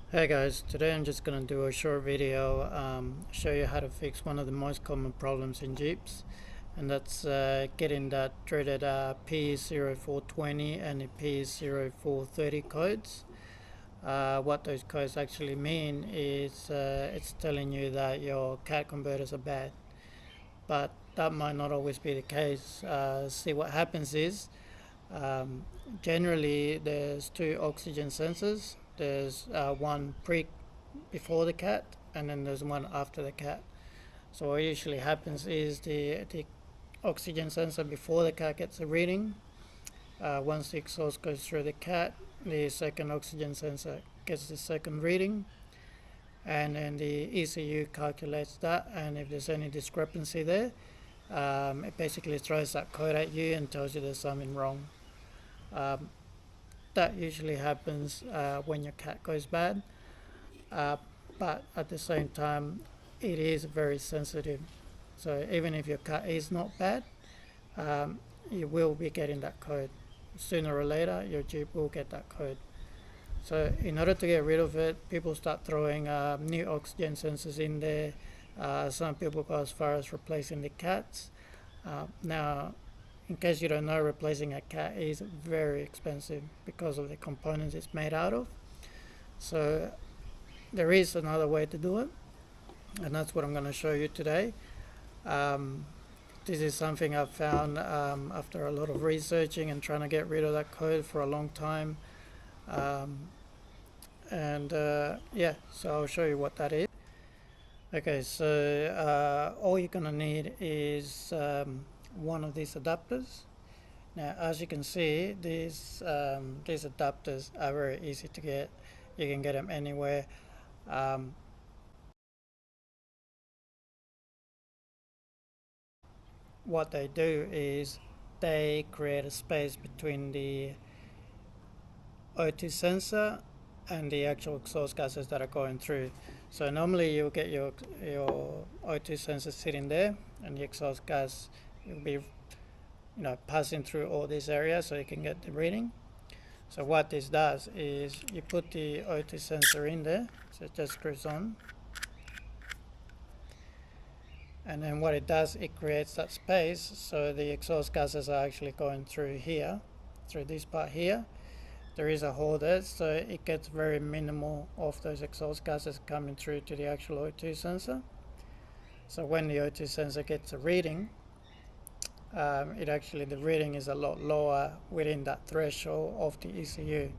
Hey guys, today I'm just going to do a short video, show you how to fix one of the most common problems in Jeeps, and that's getting that dreaded P0420 and the P0430 codes. What those codes actually mean is it's telling you that your CAT converters are bad, but that might not always be the case. See, what happens is um, generally there's two oxygen sensors. There's one before the CAT, and then there's one after the CAT. So what usually happens is the oxygen sensor before the CAT gets a reading. Once the exhaust goes through the CAT, the second oxygen sensor gets the second reading, and then the ECU calculates that, and if there's any discrepancy there, it basically throws that code at you and tells you there's something wrong. Um, that usually happens when your CAT goes bad, uh, but at the same time, it is very sensitive. So even if your CAT is not bad, um, you will be getting that code. Sooner or later, your Jeep will get that code. So in order to get rid of it, people start throwing new oxygen sensors in there. Some people go as far as replacing the CATs. Now, in case you don't know, replacing a CAT is very expensive because of the components it's made out of. So there is another way to do it, and that's what I'm going to show you today. Um, this is something I've found after a lot of researching and trying to get rid of that code for a long time. Um, and yeah, so I'll show you what that is. Okay, so all you're going to need is one of these adapters. Now, as you can see, these adapters are very easy to get. You can get them anywhere. Um, what they do is they create a space between the O2 sensor and the actual exhaust gases that are going through. So normally you'll get your O2 sensor sitting there, and the exhaust gas will be passing through all these areas so you can get the reading. So what this does is you put the O2 sensor in there, so it just screws on, and then what it does, it creates that space so the exhaust gases are actually going through here, through this part here. There is a hole there, so it gets very minimal of those exhaust gases coming through to the actual O2 sensor. So when the O2 sensor gets a reading, the reading is a lot lower within that threshold of the ECU.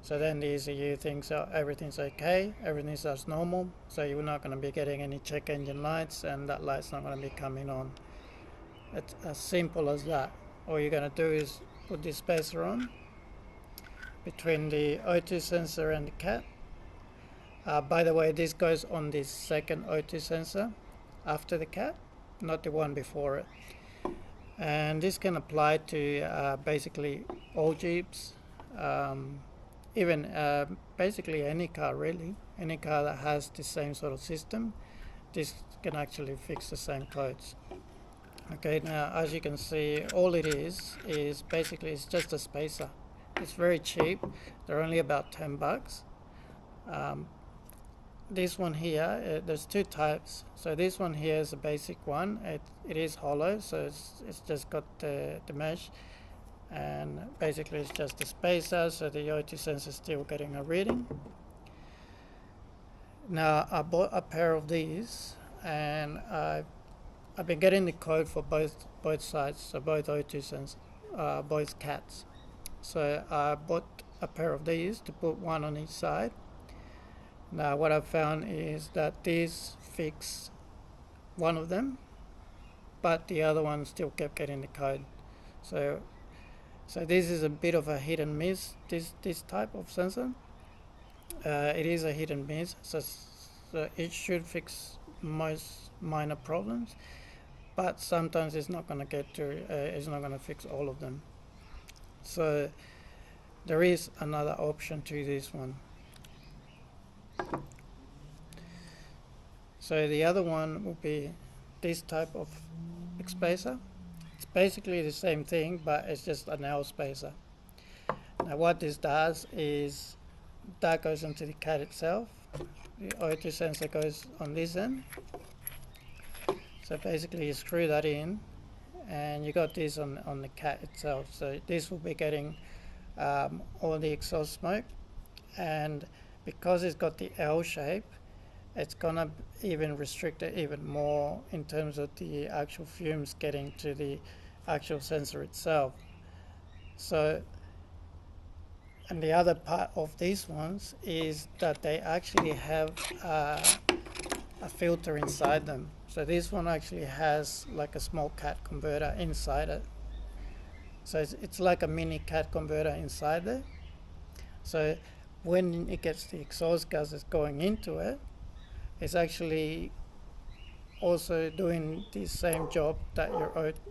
So then the ECU thinks everything's okay, everything starts normal, so you're not going to be getting any check engine lights, and that light's not going to be coming on. It's as simple as that. All you're going to do is put this spacer on between the O2 sensor and the CAT. By the way, this goes on the second O2 sensor after the CAT, not the one before it. And this can apply to basically all Jeeps, even basically any car, really. Any car that has the same sort of system, this can actually fix the same codes. Okay, now as you can see, all it is basically it's just a spacer. It's very cheap. They're only about $10. Um, this one here, there's two types. So this one here is a basic one. It is hollow, so it's just got the mesh, and basically it's just a spacer, so the O2 sensor is still getting a reading. Now I bought a pair of these, and I've been getting the code for both sides, so both O2 sensors, both CATs. So I bought a pair of these to put one on each side. Now what I've found is that these fix one of them, but the other one still kept getting the code. So this is a bit of a hit and miss, this type of sensor. It is a hit and miss, so it should fix most minor problems, but sometimes it's not going to it's not going to fix all of them. So there is another option to this one. So the other one will be this type of spacer. It's basically the same thing, but it's just an L spacer. Now what this does is that goes into the CAD itself. The O2 sensor goes on this end. So basically you screw that in and you got this on the CAD itself. So this will be getting all the exhaust smoke, and because it's got the L shape, it's gonna even restrict it even more in terms of the actual fumes getting to the actual sensor itself. So, and the other part of these ones is that they actually have a filter inside them. So this one actually has like a small CAD converter inside it. So it's like a mini CAD converter inside there. So when it gets the exhaust gases going into it, it's actually also doing the same job that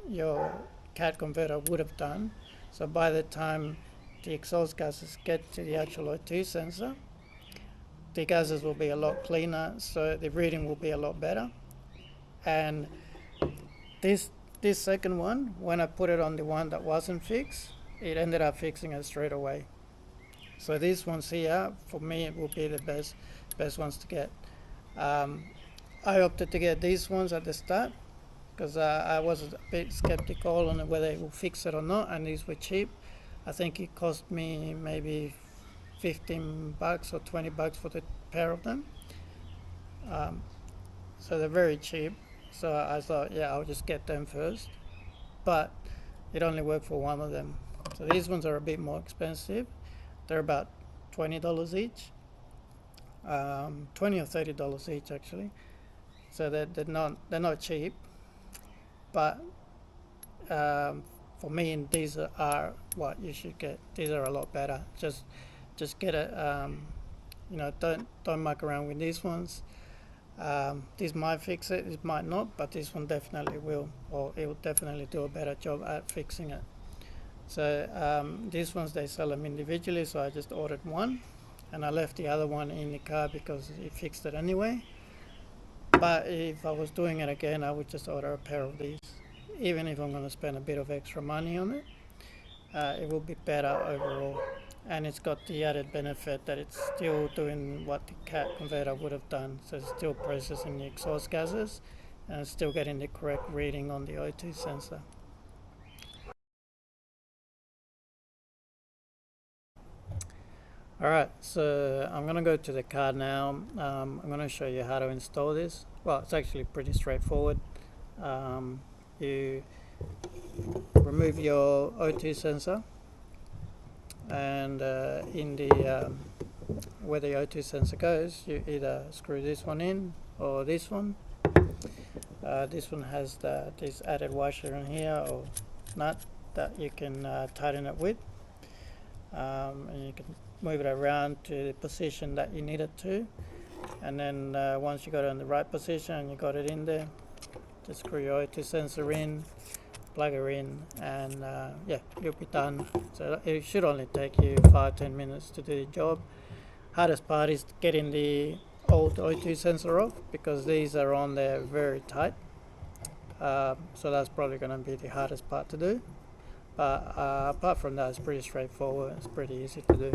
your CAD converter would have done. So by the time the exhaust gases get to the actual O2 sensor, the gases will be a lot cleaner, so the reading will be a lot better. And this second one, when I put it on the one that wasn't fixed, it ended up fixing it straight away. So these ones here, for me, it will be the best ones to get. I opted to get these ones at the start because I was a bit skeptical on whether it will fix it or not, and these were cheap. I think it cost me maybe $15 or $20 for the pair of them. So they're very cheap. So I thought, yeah, I'll just get them first. But it only worked for one of them. So these ones are a bit more expensive. They're about $20 each. 20 or $30 each actually. So they're not cheap. But for me, these are what you should get. These are a lot better. Just get it. Don't muck around with these ones. This might fix it, it might not, but this one definitely will, or it will definitely do a better job at fixing it. So these ones, they sell them individually, so I just ordered one, and I left the other one in the car because it fixed it anyway. But if I was doing it again, I would just order a pair of these. Even if I'm going to spend a bit of extra money on it, it will be better overall. And it's got the added benefit that it's still doing what the CAD converter would have done. So it's still processing the exhaust gases and it's still getting the correct reading on the O2 sensor. Alright, so I'm going to go to the car now. I'm going to show you how to install this. Well, it's actually pretty straightforward. You remove your O2 sensor, and in the where the O2 sensor goes, you either screw this one in or this one. This one has this added washer in here or nut that you can tighten it with, and you can move it around to the position that you need it to, and then once you got it in the right position and you got it in there, just screw your O2 sensor in, plug her in, and yeah, you'll be done. So it should only take you 5-10 minutes to do the job. Hardest part is getting the old O2 sensor off because these are on there very tight. So that's probably going to be the hardest part to do. But apart from that, it's pretty straightforward. It's pretty easy to do.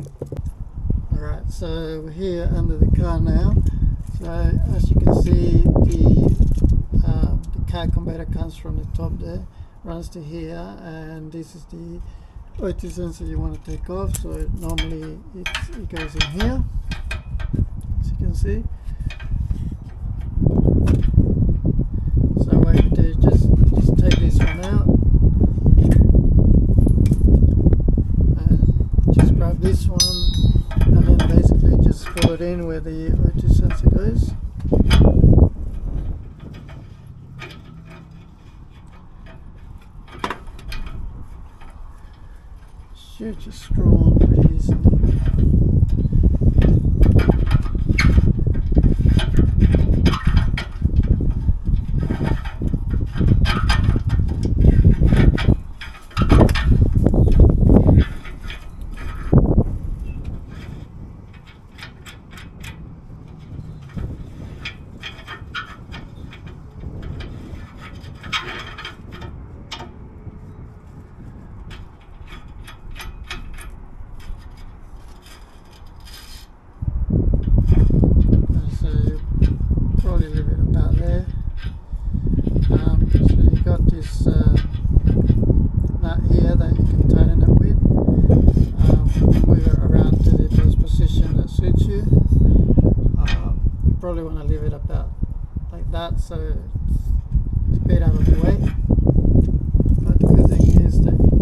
Alright, so we're here under the car now. So as you can see, the CAD converter comes from the top there, runs to here, and this is the O2 sensor you want to take off. So normally it goes in here, as you can see. So what you do, just take this one out, and just grab this one, and then basically just screw it in where the O2 sensor goes. Should just screw on pretty easily. probably want to leave it about like that, so it's a bit out of the way. But the good thing is that you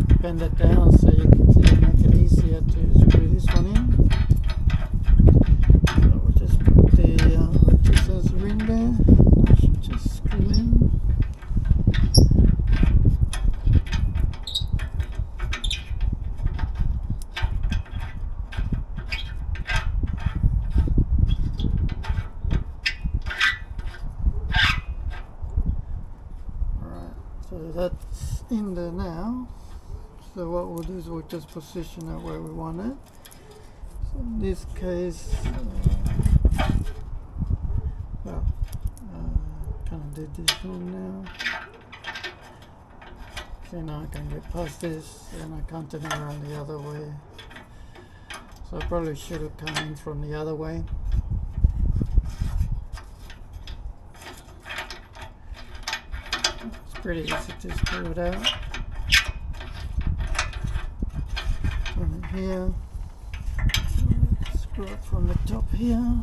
can bend it down so you can make it easier to screw this one in. So we'll just put the sensor in there. I should just screw in. So that's in there now. So what we'll do is we'll just position it where we want it. So in this case, kind of did this one now. So now I can get past this, and I can't turn around the other way. So I probably should have come in from the other way. Pretty easy to screw it out. From here, screw it from the top here.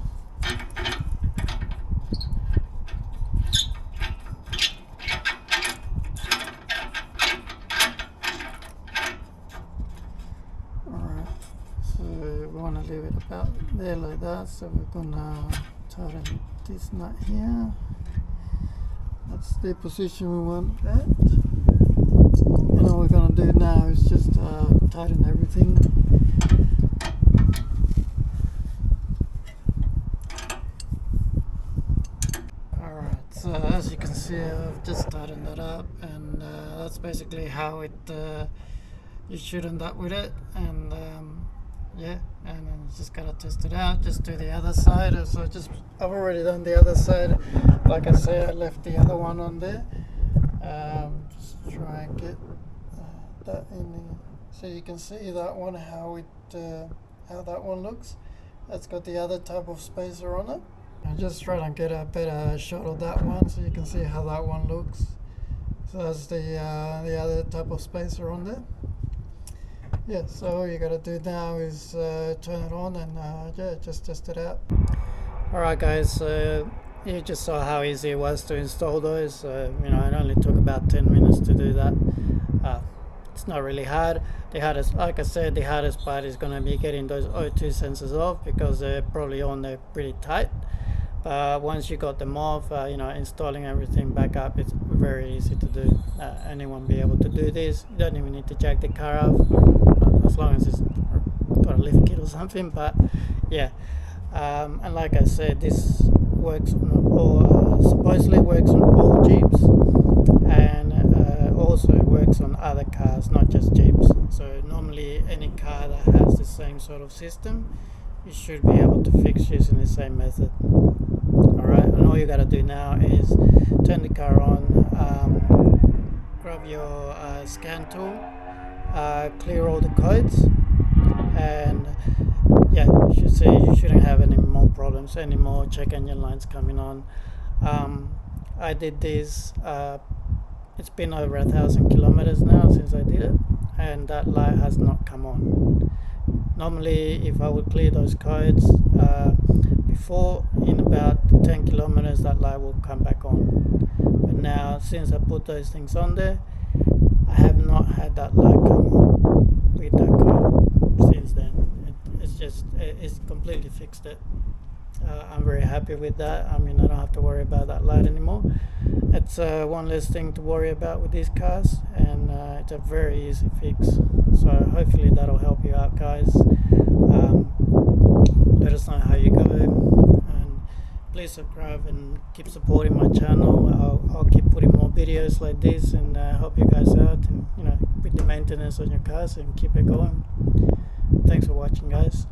Alright, so we want to leave it about there like that, so we're gonna tighten this nut here. That's the position we want that. And all we're going to do now is just tighten everything. Alright, so as you can see, I've just tightened that up, and that's basically how it you should end up with it. And yeah, and then just gotta test it out. Just do the other side. So I've already done the other side. Like I said, I left the other one on there. Just try and get that in there, so you can see that one, how that one looks. That's got the other type of spacer on it. I just try and get a better shot of that one, so you can see how that one looks. So that's the other type of spacer on there. Yeah, so all you gotta do now is turn it on and yeah, just test it out. Alright guys, you just saw how easy it was to install those. You know, it only took about 10 minutes to do that. It's not really hard. The hardest, like I said, the hardest part is gonna be getting those O2 sensors off, because they're probably on there pretty tight. But once you got them off, you know, installing everything back up, it's very easy to do. Anyone be able to do this. You don't even need to jack the car off, as long as it's got a lift kit or something. But yeah, and like I said, this works on all, supposedly works on all Jeeps, and also works on other cars, not just Jeeps. So normally any car that has the same sort of system, you should be able to fix using the same method. Alright, and all you gotta do now is turn the car on, grab your scan tool, clear all the codes, and yeah, you should see you shouldn't have any more problems, any more check engine lights coming on. I did this, it's been over 1,000 kilometers now since I did it, and that light has not come on. Normally, if I would clear those codes before, in about 10 kilometers, that light will come back on. But now, since I put those things on there, I have not had that light come on with that code since then. It's completely fixed it. I'm very happy with that. I mean, I don't have to worry about that light anymore. It's one less thing to worry about with these cars, and it's a very easy fix. So hopefully that'll help you out, guys. Let us know how you go, and please subscribe and keep supporting my channel. I'll keep putting more videos like this, and help you guys out, and you know, with the maintenance on your cars, and keep it going. Thanks for watching, guys.